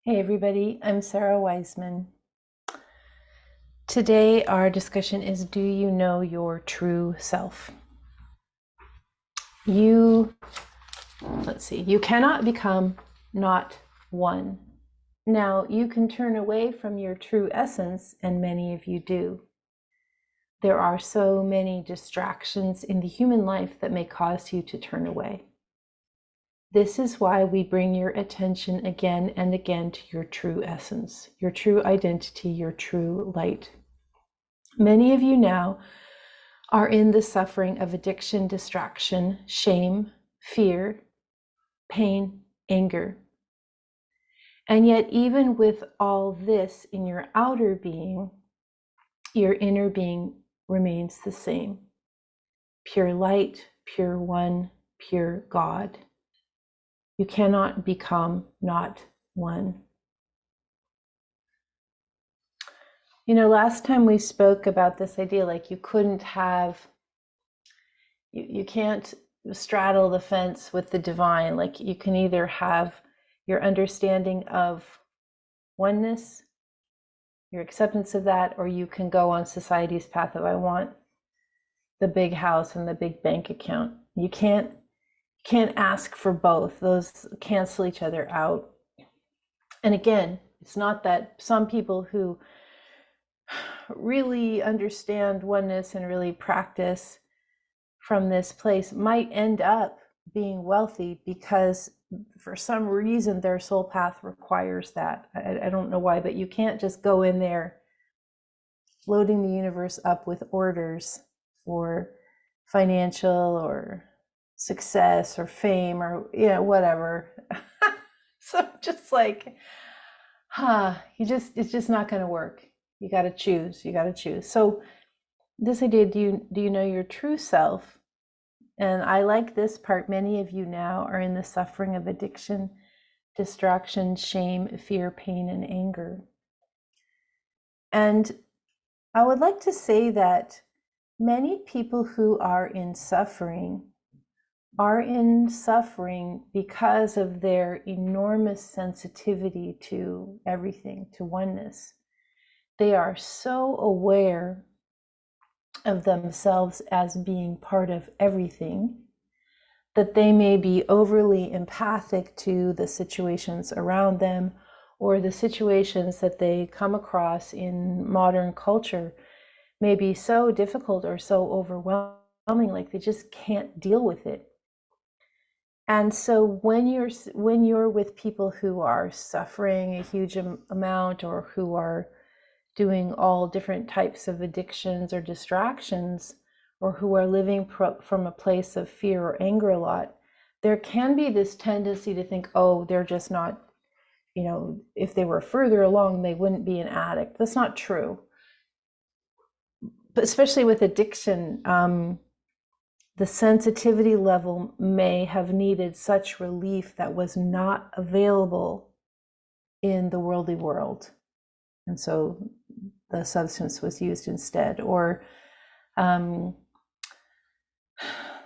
Hey everybody, I'm SARA WISEMAN. Today our discussion is, do you know your true self? You cannot become not one. Now, you can turn away from your true essence, and many of you do. There are so many distractions in the human life that may cause you to turn away. This is why we bring your attention again and again to your true essence, your true identity, your true light. Many of you now are in the suffering of addiction, distraction, shame, fear, pain, anger. And yet, even with all this in your outer being, your inner being remains the same. Pure light, pure one, pure God. You cannot become not one. You know, last time we spoke about this idea, like you can't straddle the fence with the divine. Like you can either have your understanding of oneness, your acceptance of that, or you can go on society's path of I want the big house and the big bank account. You can't ask for both. Those cancel each other out. And again, it's not that some people who really understand oneness and really practice from this place might end up being wealthy because for some reason their soul path requires that. I don't know why, but you can't just go in there loading the universe up with orders for financial or success or fame or whatever. So just like it's just not going to work. You got to choose. So this idea, do you know your true self? And I like this part. Many of you now are in the suffering of addiction, distraction, shame, fear, pain, and anger. And I would like to say that many people who are in suffering because of their enormous sensitivity to everything, to oneness. They are so aware of themselves as being part of everything that they may be overly empathic to the situations around them or the situations that they come across in modern culture may be so difficult or so overwhelming, like they just can't deal with it. And so when you're with people who are suffering a huge amount or who are doing all different types of addictions or distractions, or who are living from a place of fear or anger a lot, there can be this tendency to think, oh, they're just not, if they were further along, they wouldn't be an addict. That's not true. But especially with addiction, the sensitivity level may have needed such relief that was not available in the worldly world. And so the substance was used instead. Or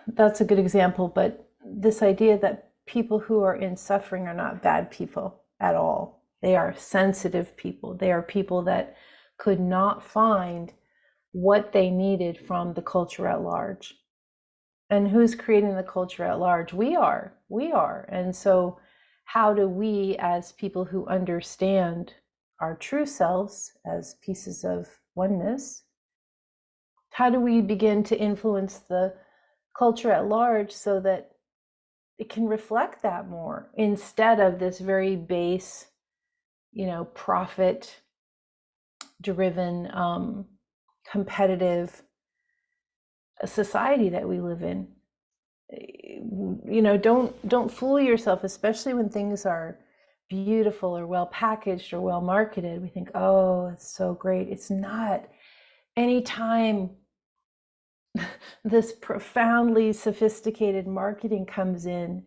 that's a good example, but this idea that people who are in suffering are not bad people at all. They are sensitive people. They are people that could not find what they needed from the culture at large. And who's creating the culture at large? We are. And so how do we, as people who understand our true selves as pieces of oneness, how do we begin to influence the culture at large so that it can reflect that more instead of this very base, profit driven, competitive society that we live in? Don't fool yourself, especially when things are beautiful or well packaged or well marketed. We think, oh, it's so great. It's not. Anytime this profoundly sophisticated marketing comes in,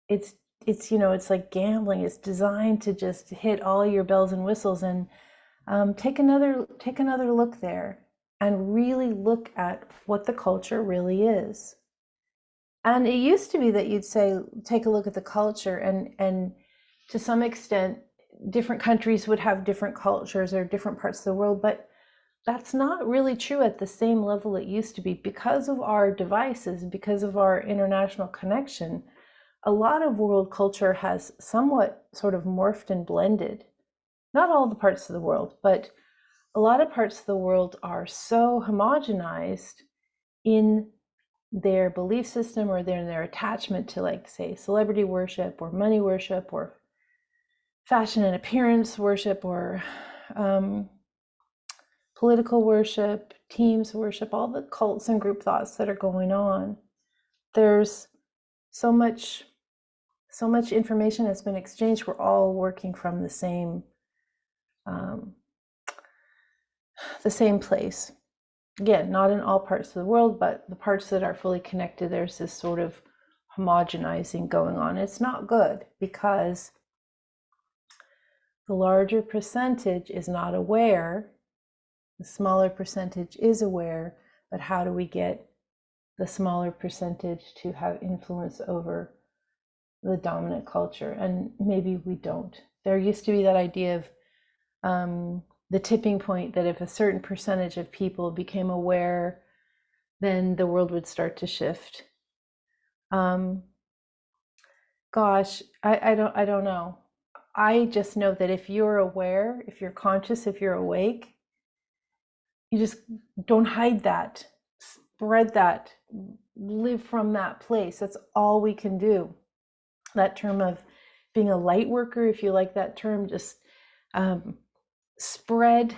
it's like gambling. It's designed to just hit all your bells and whistles. And take another look there and really look at what the culture really is. And it used to be that you'd say, take a look at the culture, and to some extent different countries would have different cultures or different parts of the world, but that's not really true at the same level it used to be. Because of our devices, because of our international connection, a lot of world culture has somewhat sort of morphed and blended. Not all the parts of the world, but a lot of parts of the world are so homogenized in their belief system or their attachment to, like, say, celebrity worship or money worship or fashion and appearance worship or political worship, teams worship, all the cults and group thoughts that are going on. There's so much information that's been exchanged. We're all working from the same place. Again, not in all parts of the world, but the parts that are fully connected, there's this sort of homogenizing going on. It's not good because the larger percentage is not aware. The smaller percentage is aware, but how do we get the smaller percentage to have influence over the dominant culture? And maybe we don't. There used to be that idea of the tipping point, that if a certain percentage of people became aware, then the world would start to shift. Gosh, I don't know. I just know that if you're aware, if you're conscious, if you're awake, you just don't hide that, spread that, live from that place. That's all we can do. That term of being a light worker, if you like that term, just spread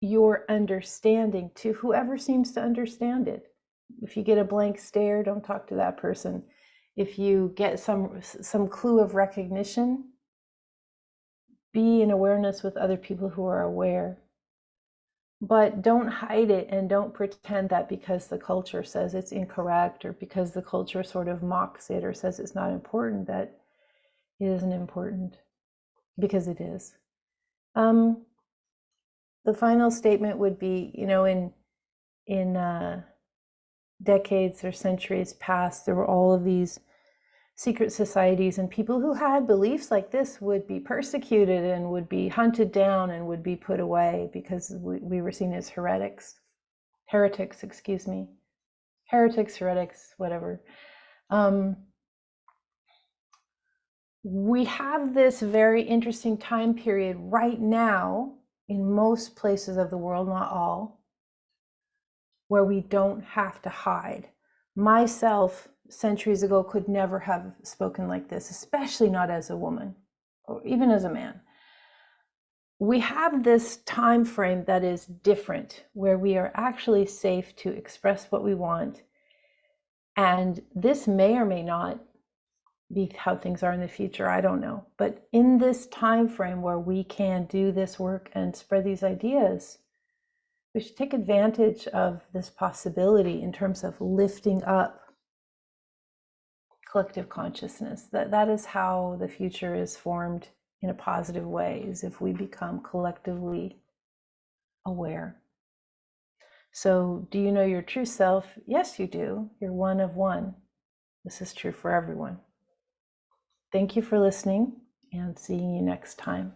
your understanding to whoever seems to understand it. If you get a blank stare, don't talk to that person. If you get some clue of recognition, be in awareness with other people who are aware. But don't hide it, and don't pretend that because the culture says it's incorrect, or because the culture sort of mocks it or says it's not important, that it isn't important, because it is. The final statement would be, in decades or centuries past, there were all of these secret societies, and people who had beliefs like this would be persecuted and would be hunted down and would be put away because we were seen as heretics, whatever. We have this very interesting time period right now in most places of the world, not all, where we don't have to hide. Myself, centuries ago, could never have spoken like this, especially not as a woman or even as a man. We have this time frame that is different, where we are actually safe to express what we want. And this may or may not be how things are in the future, I don't know. But in this time frame where we can do this work and spread these ideas, we should take advantage of this possibility in terms of lifting up collective consciousness. That is how the future is formed in a positive way, is if we become collectively aware. So, do you know your true self? Yes, you do. You're one of one. This is true for everyone. Thank you for listening, and seeing you next time.